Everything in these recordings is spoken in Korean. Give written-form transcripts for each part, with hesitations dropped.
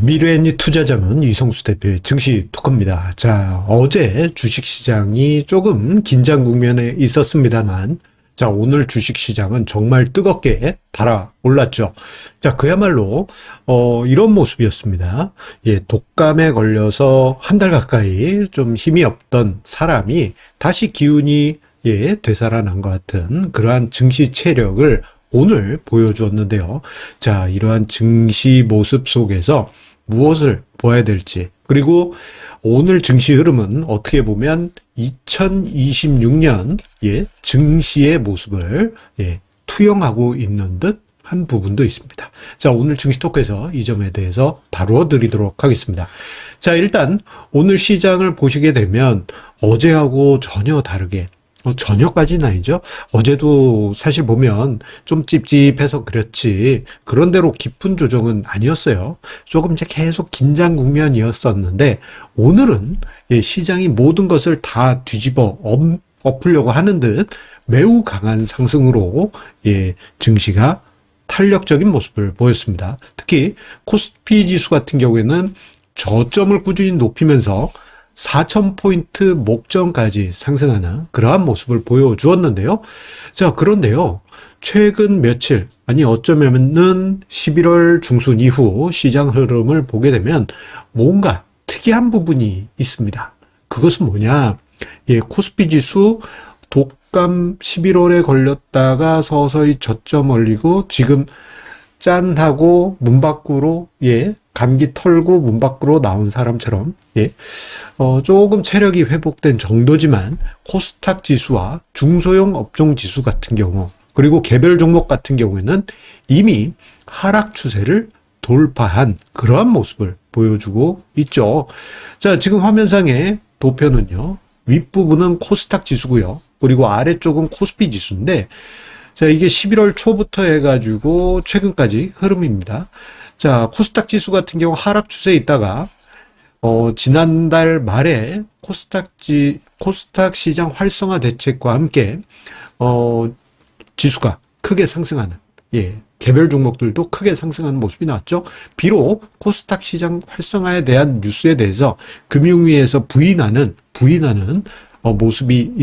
미래엔리 투자자문 이성수 대표의 증시 토크입니다. 자, 어제 주식시장이 조금 긴장 국면에 있었습니다만, 자, 오늘 주식시장은 정말 뜨겁게 달아올랐죠. 자, 그야말로, 이런 모습이었습니다. 예, 독감에 걸려서 한 달 가까이 좀 힘이 없던 사람이 다시 기운이, 예, 되살아난 것 같은 그러한 증시 체력을 오늘 보여주었는데요. 자, 이러한 증시 모습 속에서 무엇을 보아야 될지, 그리고 오늘 증시 흐름은 어떻게 보면 2026년 증시의 모습을 투영하고 있는 듯 한 부분도 있습니다. 자, 오늘 증시 토크에서 이 점에 대해서 다루어 드리도록 하겠습니다. 자, 일단 오늘 시장을 보시게 되면 어제하고 전혀 다르게, 저녁까지는 아니죠. 어제도 사실 보면 좀 찝찝해서 그렇지 그런대로 깊은 조정은 아니었어요. 조금 이제 계속 긴장 국면이었었는데 오늘은 시장이 모든 것을 다 뒤집어 엎으려고 하는 듯 매우 강한 상승으로 증시가 탄력적인 모습을 보였습니다. 특히 코스피 지수 같은 경우에는 저점을 꾸준히 높이면서 4,000포인트 목전까지 상승하는 그러한 모습을 보여주었는데요. 자, 그런데요. 최근 며칠, 아니 어쩌면은 11월 중순 이후 시장 흐름을 보게 되면 뭔가 특이한 부분이 있습니다. 그것은 뭐냐? 코스피 지수 독감 11월에 걸렸다가 서서히 저점 올리고 지금 짠 하고 문 밖으로 감기 털고 문 밖으로 나온 사람처럼 조금 체력이 회복된 정도지만 코스닥 지수와 중소형 업종 지수 같은 경우 그리고 개별 종목 같은 경우에는 이미 하락 추세를 돌파한 그러한 모습을 보여주고 있죠. 자, 지금 화면상의 도표는요. 윗부분은 코스닥 지수고요. 그리고 아래쪽은 코스피 지수인데 자, 이게 11월 초부터 해가지고 최근까지 흐름입니다. 자, 코스닥 지수 같은 경우 하락 추세에 있다가 지난달 말에 코스닥 시장 활성화 대책과 함께 지수가 크게 상승하는 개별 종목들도 크게 상승하는 모습이 나왔죠. 비록 코스닥 시장 활성화에 대한 뉴스에 대해서 금융위에서 부인하는 모습이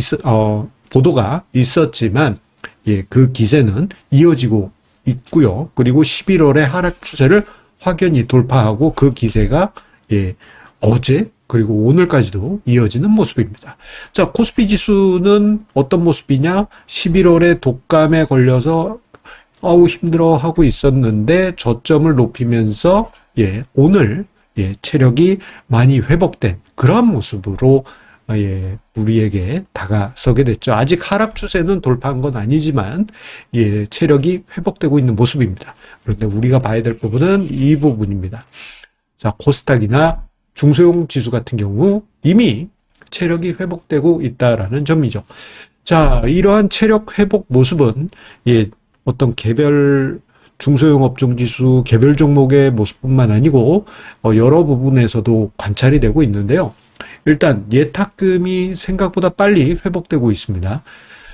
보도가 있었지만 그 기세는 이어지고 있고요. 그리고 11월에 하락 추세를 확연히 돌파하고 그 기세가 어제 그리고 오늘까지도 이어지는 모습입니다. 자, 코스피 지수는 어떤 모습이냐? 11월에 독감에 걸려서 힘들어 하고 있었는데 저점을 높이면서 오늘 체력이 많이 회복된 그러한 모습으로 우리에게 다가서게 됐죠. 아직 하락 추세는 돌파한 건 아니지만 체력이 회복되고 있는 모습입니다. 그런데 우리가 봐야 될 부분은 이 부분입니다. 자, 코스닥이나 중소형 지수 같은 경우 이미 체력이 회복되고 있다라는 점이죠. 자, 이러한 체력 회복 모습은 어떤 개별 중소형 업종 지수, 개별 종목의 모습뿐만 아니고 여러 부분에서도 관찰이 되고 있는데요. 일단 예탁금이 생각보다 빨리 회복되고 있습니다.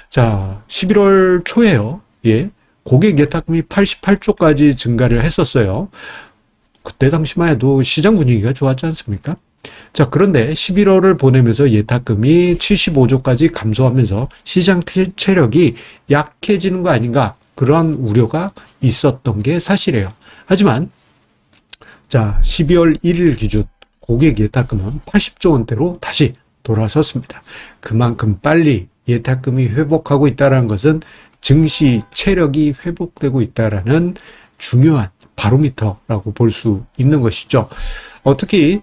자, 11월 초에요. 고객 예탁금이 88조까지 증가를 했었어요. 그때 당시만 해도 시장 분위기가 좋았지 않습니까? 자, 그런데 11월을 보내면서 예탁금이 75조까지 감소하면서 시장 체력이 약해지는 거 아닌가 그러한 우려가 있었던 게 사실이에요. 하지만 자, 12월 1일 기준 고객 예탁금은 80조 원대로 다시 돌아섰습니다. 그만큼 빨리 예탁금이 회복하고 있다는 것은 증시 체력이 회복되고 있다는 중요한 바로미터라고 볼 수 있는 것이죠. 특히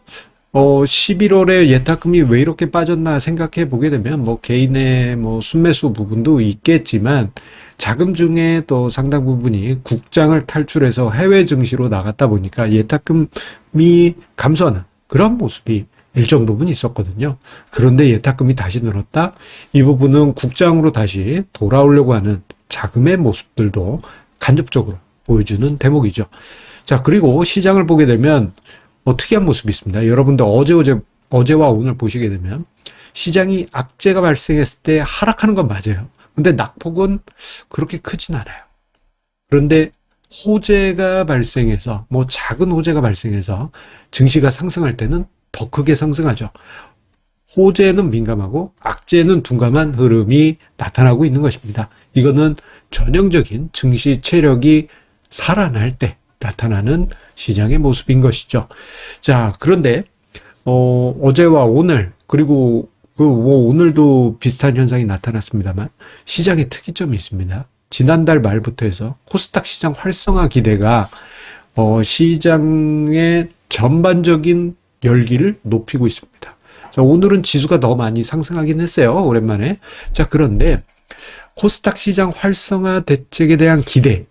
11월에 예탁금이 왜 이렇게 빠졌나 생각해 보게 되면 개인의 순매수 부분도 있겠지만 자금 중에 또 상당 부분이 국장을 탈출해서 해외 증시로 나갔다 보니까 예탁금이 감소하는 그런 모습이 일정 부분 있었거든요. 그런데 예탁금이 다시 늘었다? 이 부분은 국장으로 다시 돌아오려고 하는 자금의 모습들도 간접적으로 보여주는 대목이죠. 자, 그리고 시장을 보게 되면 특이한 모습이 있습니다. 여러분들 어제와 오늘 보시게 되면 시장이 악재가 발생했을 때 하락하는 건 맞아요. 근데 낙폭은 그렇게 크진 않아요. 그런데 호재가 발생해서, 뭐 작은 호재가 발생해서 증시가 상승할 때는 더 크게 상승하죠. 호재는 민감하고 악재는 둔감한 흐름이 나타나고 있는 것입니다. 이거는 전형적인 증시 체력이 살아날 때 나타나는 시장의 모습인 것이죠. 자, 그런데 어제와 오늘 그리고 뭐 오늘도 비슷한 현상이 나타났습니다만 시장의 특이점이 있습니다. 지난달 말부터 해서 코스닥 시장 활성화 기대가 시장의 전반적인 열기를 높이고 있습니다. 자, 오늘은 지수가 더 많이 상승하긴 했어요. 오랜만에. 자, 그런데 코스닥 시장 활성화 대책에 대한 기대,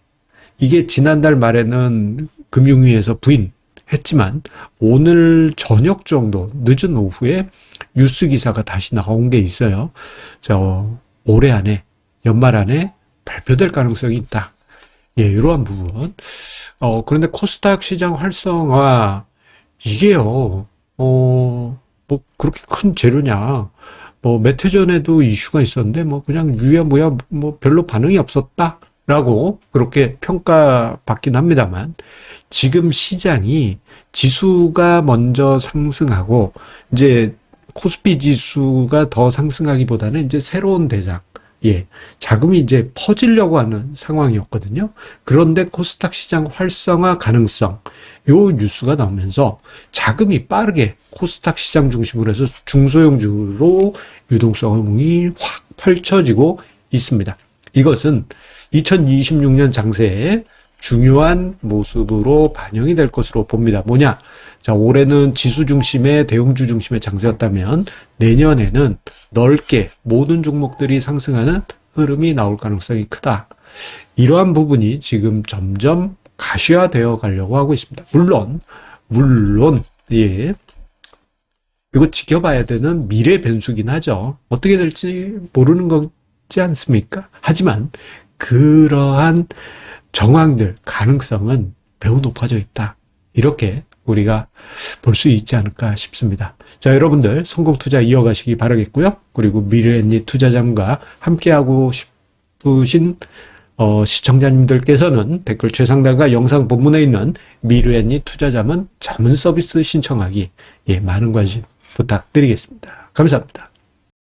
이게 지난달 말에는 금융위에서 부인했지만 오늘 저녁 정도 늦은 오후에 뉴스 기사가 다시 나온 게 있어요. 올해 안에, 연말 안에 발표될 가능성이 있다. 예, 이러한 부분. 그런데 코스닥 시장 활성화, 이게요, 뭐, 그렇게 큰 재료냐. 뭐, 몇 해 전에도 이슈가 있었는데, 뭐, 그냥 유야, 뭐야, 뭐, 별로 반응이 없었다. 라고, 그렇게 평가받긴 합니다만, 지금 시장이 지수가 먼저 상승하고, 이제, 코스피 지수가 더 상승하기보다는 이제 새로운 대장, 예, 자금이 이제 퍼지려고 하는 상황이었거든요. 그런데 코스닥 시장 활성화 가능성, 요 뉴스가 나오면서 자금이 빠르게 코스닥 시장 중심으로 해서 중소형주로 유동성이 확 펼쳐지고 있습니다. 이것은 2026년 장세에 중요한 모습으로 반영이 될 것으로 봅니다. 뭐냐? 자, 올해는 지수 중심의 대형주 중심의 장세였다면 내년에는 넓게 모든 종목들이 상승하는 흐름이 나올 가능성이 크다. 이러한 부분이 지금 점점 가시화되어 가려고 하고 있습니다. 물론, 예. 이거 지켜봐야 되는 미래 변수긴 하죠. 어떻게 될지 모르는 거지 않습니까? 하지만 그러한 정황들, 가능성은 매우 높아져 있다. 이렇게 우리가 볼 수 있지 않을까 싶습니다. 자, 여러분들 성공 투자 이어가시기 바라겠고요. 그리고 미래엔리 투자자문과 함께하고 싶으신 시청자님들께서는 댓글 최상단과 영상 본문에 있는 미래엔리 투자자문 자문 서비스 신청하기, 예, 많은 관심 부탁드리겠습니다. 감사합니다.